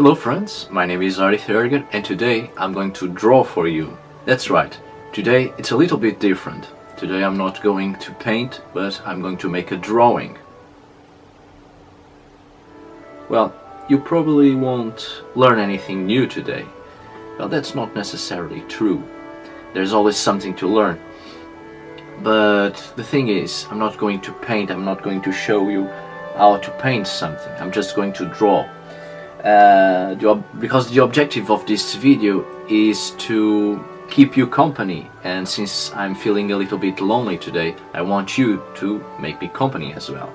Hello friends, my name is Arif Ergen and today I'm going to draw for you. That's right, today it's a little bit different. Today I'm not going to paint, but I'm going to make a drawing. Well, you probably won't learn anything new today. Well, that's not necessarily true. There's always something to learn. But the thing is, I'm not going to paint, I'm not going to show you how to paint something. I'm just going to draw. Because the objective of this video is to keep you company, and since I'm feeling a little bit lonely today, I want you to make me company as well.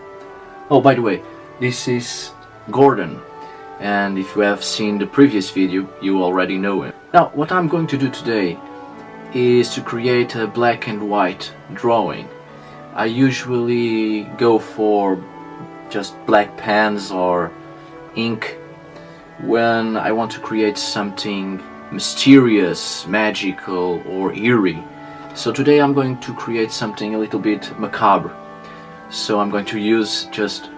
Oh, by the way, this is Gordon, and if you have seen the previous video, you already know him. Now, what I'm going to do today is to create a black and white drawing. I usually go for just black pens or ink when I want to create something mysterious, magical or eerie. So today I'm going to create something a little bit macabre. So I'm going to use just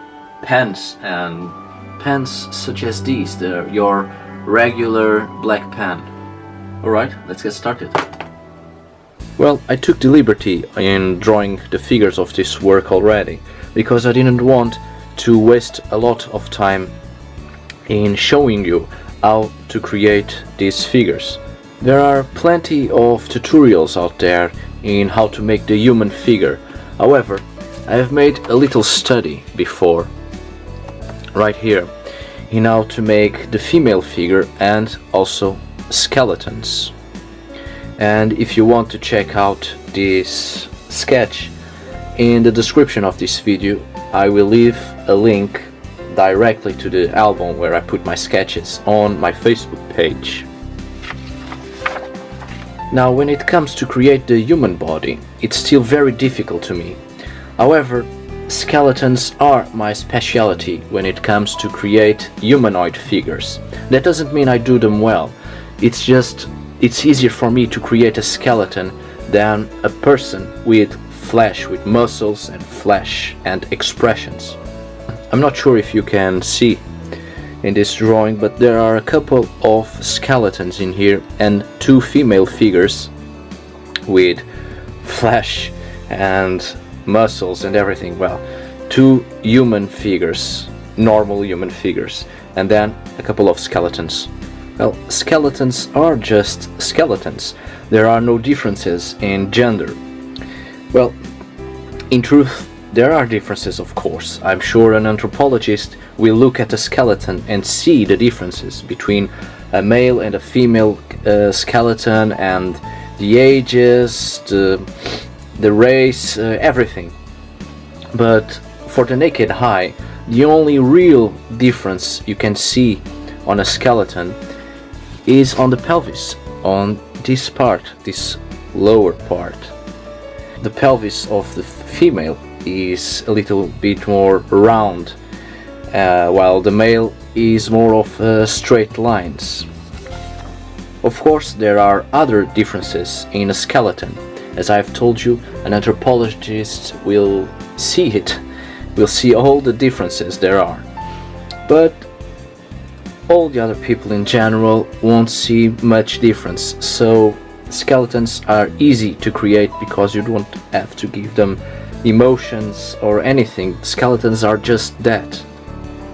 pens, and pens such as these, your regular black pen. Alright, let's get started. Well, I took the liberty in drawing the figures of this work already, because I didn't want to waste a lot of time in showing you how to create these figures. There are plenty of tutorials out there in how to make the human figure. However, I have made a little study before, right here, in how to make the female figure and also skeletons. And if you want to check out this sketch, in the description of this video I will leave a link directly to the album where I put my sketches on my Facebook page. Now, when it comes to create the human body, it's still very difficult to me. However, skeletons are my specialty when it comes to create humanoid figures. That doesn't mean I do them well. It's easier for me to create a skeleton than a person with flesh, with muscles and flesh and expressions. I'm not sure if you can see in this drawing, but there are a couple of skeletons in here and two female figures with flesh and muscles and everything. Well, two human figures, normal human figures, and then a couple of skeletons. Well, skeletons are just skeletons. There are no differences in gender. Well, in truth, there are differences, of course. I'm sure an anthropologist will look at a skeleton and see the differences between a male and a female skeleton, and the ages, the race, everything. But for the naked eye, the only real difference you can see on a skeleton is on the pelvis, on this part, this lower part. The pelvis of the female is a little bit more round, while the male is more of straight lines. Of course, there are other differences in a skeleton. As I've told you, an anthropologist will see it, will see all the differences there are. But all the other people in general won't see much difference, so skeletons are easy to create because you don't have to give them emotions or anything. Skeletons are just that.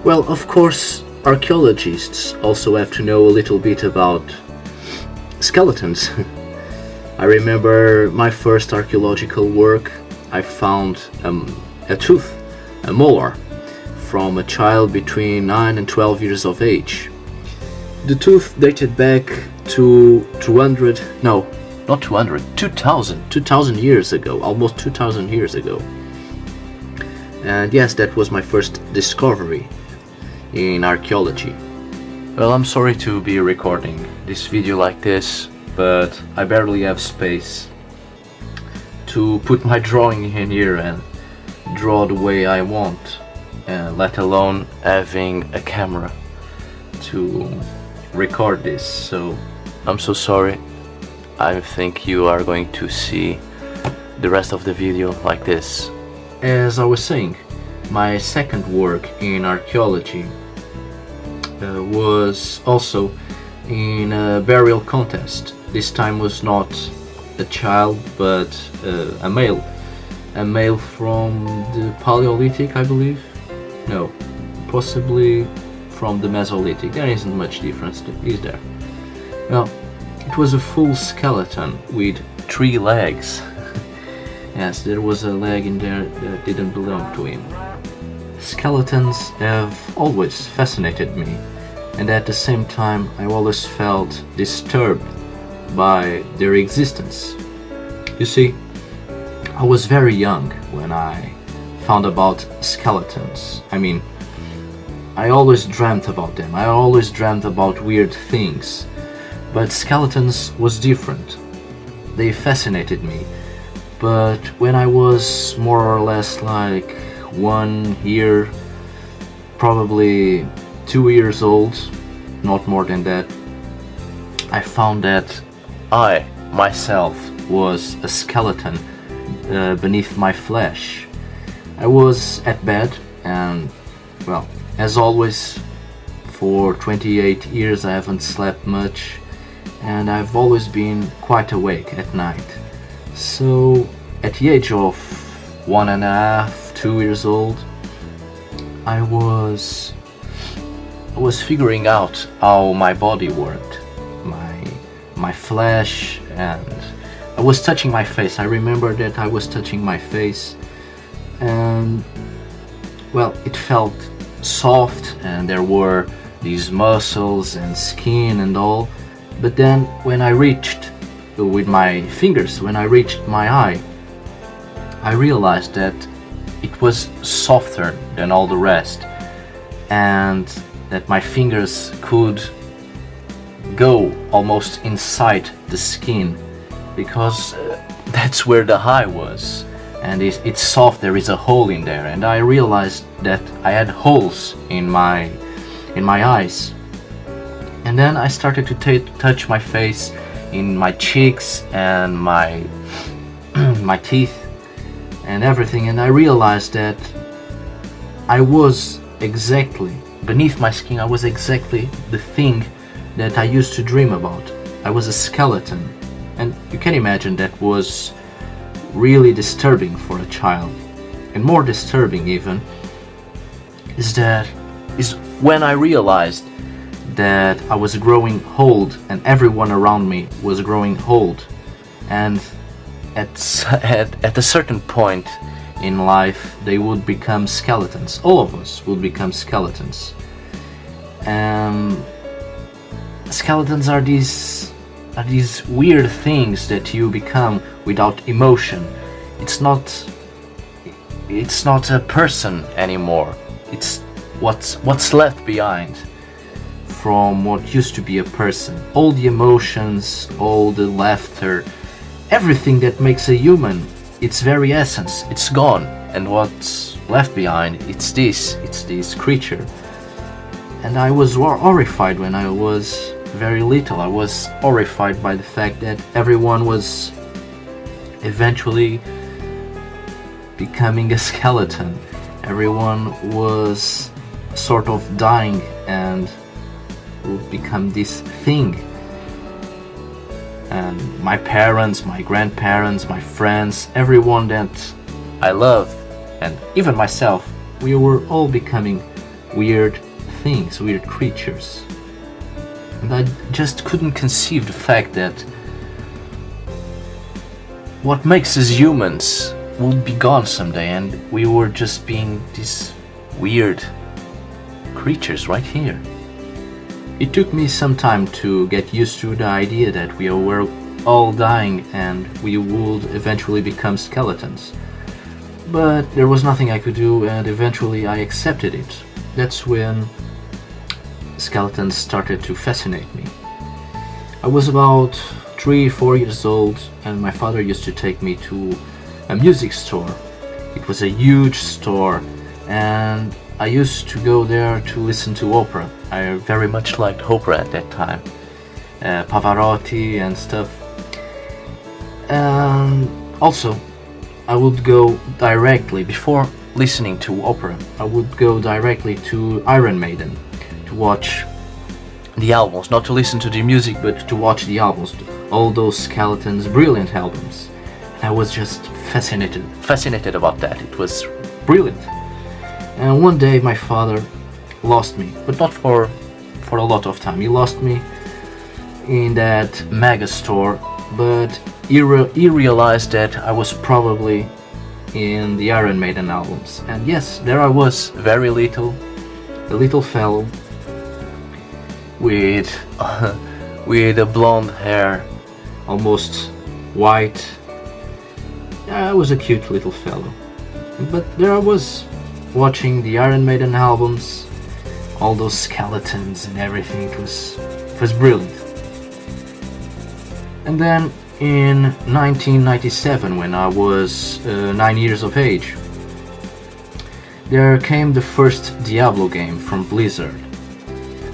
Well, of course, archaeologists also have to know a little bit about skeletons. I remember my first archaeological work. I found a tooth, a molar, from a child between 9 and 12 years of age. The tooth dated back to 2000 years ago, almost 2000 years ago. And yes, that was my first discovery in archaeology. Well, I'm sorry to be recording this video like this, but I barely have space to put my drawing in here and draw the way I want, let alone having a camera to record this. So I'm so sorry. I think you are going to see the rest of the video like this. As I was saying, my second work in archaeology was also in a burial contest. This time was not a child, but a male. A male from the Paleolithic, I believe. No, possibly from the Mesolithic. There isn't much difference, is there? Well, it was a full skeleton with 3 legs. Yes, there was a leg in there that didn't belong to him. Skeletons have always fascinated me, and at the same time I always felt disturbed by their existence. You see, I was very young when I found about skeletons. I mean, I always dreamt about them. I always dreamt about weird things. But skeletons was different. They fascinated me. But when I was more or less like 1 year, probably 2 years old, not more than that, I found that I, myself, was a skeleton beneath my flesh. I was at bed and, well, as always, for 28 years I haven't slept much, and I've always been quite awake at night. So, at the age of 1.5, 2 years old, I was figuring out how my body worked, my flesh, and I was touching my face. I remember that I was touching my face, and well, it felt soft, and there were these muscles and skin and all. But then when I reached with my fingers, when I reached my eye, I realized that it was softer than all the rest, and that my fingers could go almost inside the skin, because that's where the eye was, and it's soft. There is a hole in there, and I realized that I had holes in my eyes. And then I started to touch my face, in my cheeks and my my teeth and everything, and I realized that I was exactly beneath my skin. I was exactly the thing that I used to dream about. I was a skeleton, and you can imagine that was really disturbing for a child. And more disturbing even is when I realized that I was growing old and everyone around me was growing old, and at a certain point in life they would become skeletons. All of us would become skeletons. Skeletons are these weird things that you become without emotion. It's not a person anymore. It's what's left behind from what used to be a person. All the emotions, all the laughter, everything that makes a human, its very essence, it's gone. And what's left behind, it's this creature. And I was horrified when I was very little. I was horrified by the fact that everyone was eventually becoming a skeleton. Everyone was sort of dying and would become this thing. And my parents, my grandparents, my friends, everyone that I love, and even myself, we were all becoming weird things, weird creatures. And I just couldn't conceive the fact that what makes us humans will be gone someday, and we were just being these weird creatures right here. It took me some time to get used to the idea that we were all dying and we would eventually become skeletons. But there was nothing I could do, and eventually I accepted it. That's when skeletons started to fascinate me. I was about 3-4 years old, and my father used to take me to a music store. It was a huge store, and I used to go there to listen to opera. I very much liked opera at that time, Pavarotti and stuff. And also, I would go directly, before listening to opera, I would go directly to Iron Maiden, to to watch the albums, not to listen to the music, but to watch the albums, all those Skeletons brilliant albums. And I was just fascinated about that. It was brilliant. And one day my father lost me, but not for a lot of time. He lost me in that mega store, but he realized that I was probably in the Iron Maiden albums. And yes, there I was, very little, a little fellow with with a blonde hair, almost white. I was a cute little fellow. But there I was, watching the Iron Maiden albums, all those Skeletons and everything. It was brilliant. And then in 1997, when I was 9 years of age, there came the first Diablo game from Blizzard.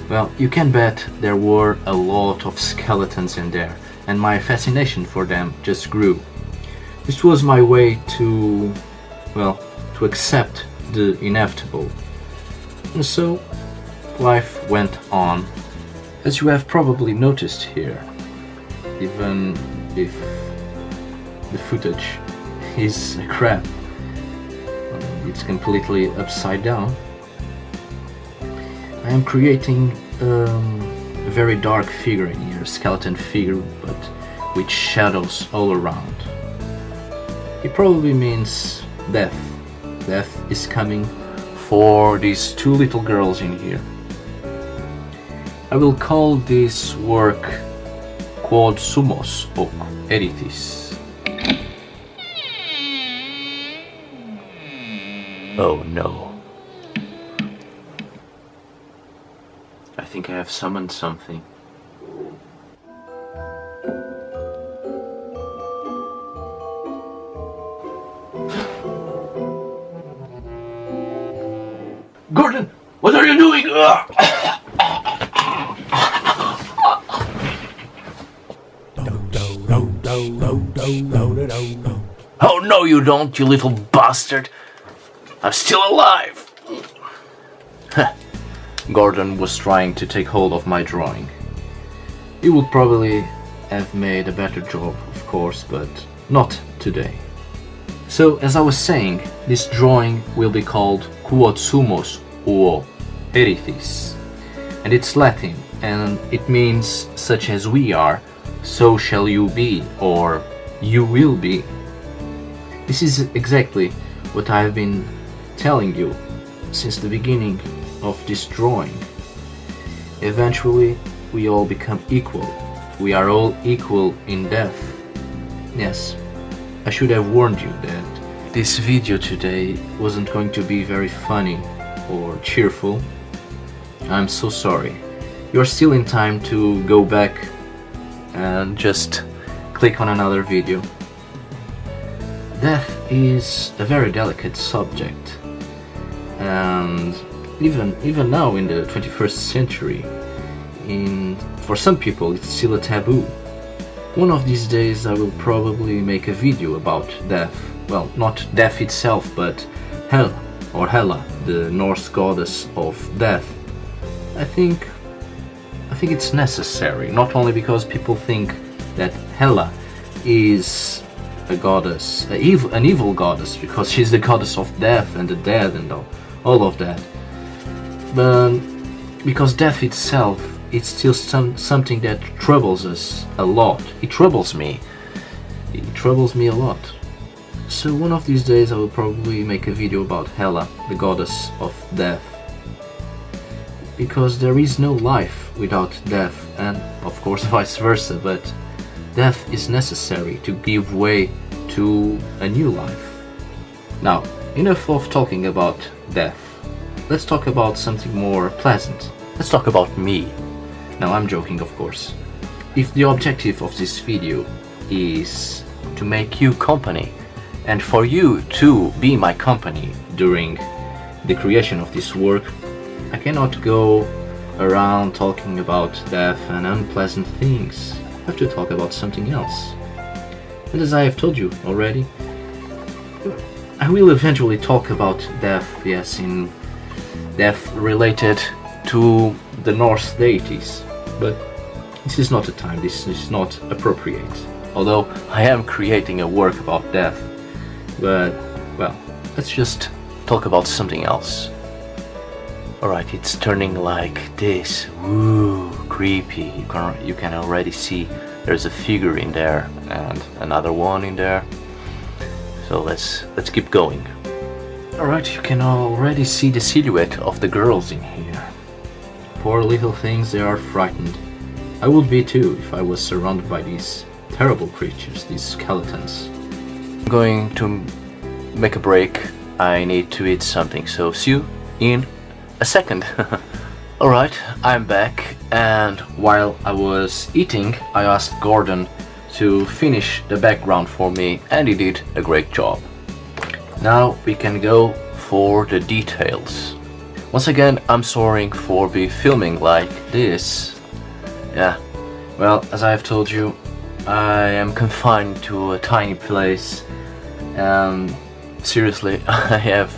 Well, you can bet there were a lot of Skeletons in there, and my fascination for them just grew. This was my way to accept the inevitable. And so, life went on. As you have probably noticed here, even if the footage is crap, it's completely upside down, I am creating a very dark figure in here, a skeleton figure, but with shadows all around. It probably means death. Death is coming for these two little girls in here. I will call this work Quod Summos hoc Erithis. Oh no. I think I have summoned something. Gordon, what are you doing? Oh no you don't, you little bastard. I'm still alive. Gordon was trying to take hold of my drawing. He would probably have made a better job, of course, but not today. So, as I was saying, this drawing will be called Quod Summos hoc Erithis. And it's Latin, and it means such as we are, so shall you be, or you will be. This is exactly what I have been telling you since the beginning of this drawing. Eventually, we all become equal. We are all equal in death. Yes, I should have warned you that this video today wasn't going to be very funny or cheerful. I'm so sorry. You're still in time to go back and just click on another video. Death is a very delicate subject, and even now in the 21st century, for some people it's still a taboo. One of these days I will probably make a video about death. Well, not death itself, but Hel, or Hela, the Norse goddess of death. I think it's necessary, not only because people think that Hela is a goddess, an evil goddess, because she's the goddess of death and the dead and all of that, but because death itself, it's still something that troubles us a lot. It troubles me a lot. So one of these days I will probably make a video about Hela, the goddess of death, because there is no life without death, and of course vice versa, but death is necessary to give way to a new life. Now, enough of talking about death. Let's talk about something more pleasant. Let's talk about me. Now, I'm joking, of course. If the objective of this video is to make you company, and for you to be my company during the creation of this work, I cannot go around talking about death and unpleasant things. I have to talk about something else. And as I have told you already, I will eventually talk about death, yes, in death related to the Norse deities, but this is not the time, this is not appropriate. Although I am creating a work about death, but well, let's just talk about something else. Alright, it's turning like this. Ooh, creepy. You can already see there's a figure in there and another one in there. So let's keep going. Alright, you can already see the silhouette of the girls in here. Poor little things, they are frightened. I would be too if I was surrounded by these terrible creatures, these skeletons. I'm going to make a break. I need to eat something, so see you in a second. Alright, I'm back, and while I was eating, I asked Gordon to finish the background for me, and he did a great job. Now we can go for the details. Once again, I'm sorry for be filming like this. Yeah, well, as I have told you, I am confined to a tiny place, and seriously, I have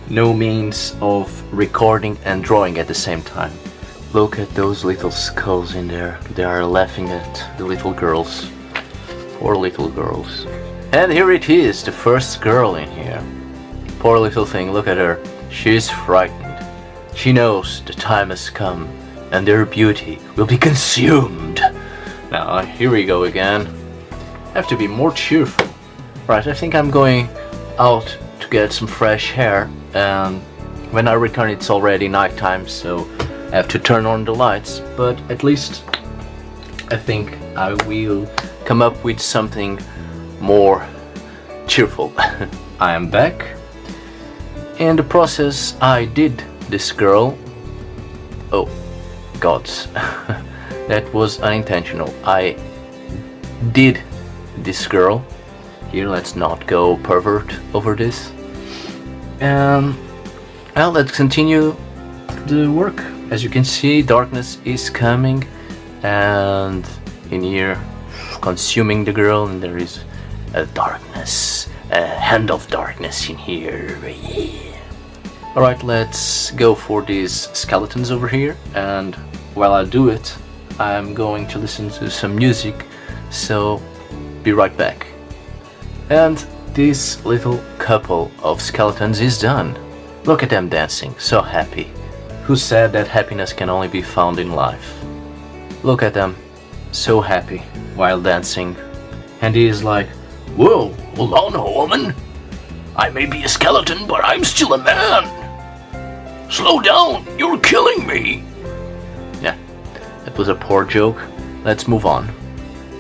no means of recording and drawing at the same time. Look at those little skulls in there. They are laughing at the little girls. Poor little girls. And here it is, the first girl in here. Poor little thing, look at her. She's frightened. She knows the time has come and their beauty will be consumed. Now, here we go again. I have to be more cheerful. Right, I think I'm going out to get some fresh air, and when I return it's already nighttime, so I have to turn on the lights, but at least I think I will come up with something more cheerful. I am back. In the process I did this girl. Oh gods. That was unintentional. I did this girl. Here, let's not go pervert over this. Well, let's continue the work. As you can see, darkness is coming, and in here, consuming the girl, and there is a darkness, a hand of darkness in here. Yeah. Alright, let's go for these skeletons over here, and while I do it, I'm going to listen to some music, so be right back. And this little couple of skeletons is done. Look at them dancing, so happy. Who said that happiness can only be found in life? Look at them, so happy while dancing. And he is like, whoa, hold on, woman. I may be a skeleton, but I'm still a man. Slow down, you're killing me. Yeah, that was a poor joke. Let's move on.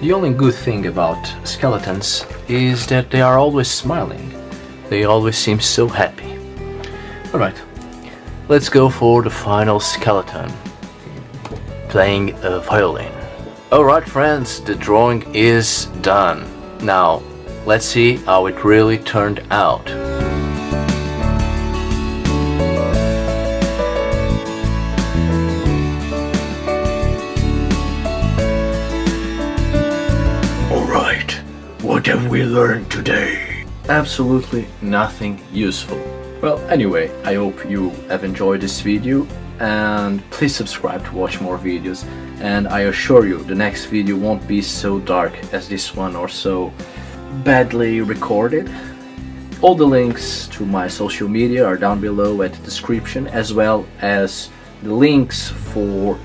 The only good thing about skeletons is that they are always smiling. They always seem so happy. Alright, let's go for the final skeleton. Playing a violin. Alright friends, the drawing is done. Now, let's see how it really turned out. Alright, what have we learned today? Absolutely nothing useful. Well, anyway, I hope you have enjoyed this video, and please subscribe to watch more videos, and I assure you the next video won't be so dark as this one or so badly recorded. All the links to my social media are down below at the description, as well as the links for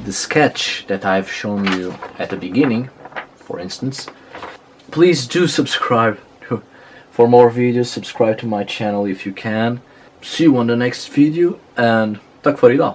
the sketch that I've shown you at the beginning, for instance. Please do subscribe for more videos, subscribe to my channel if you can. See you on the next video, and tack för idag.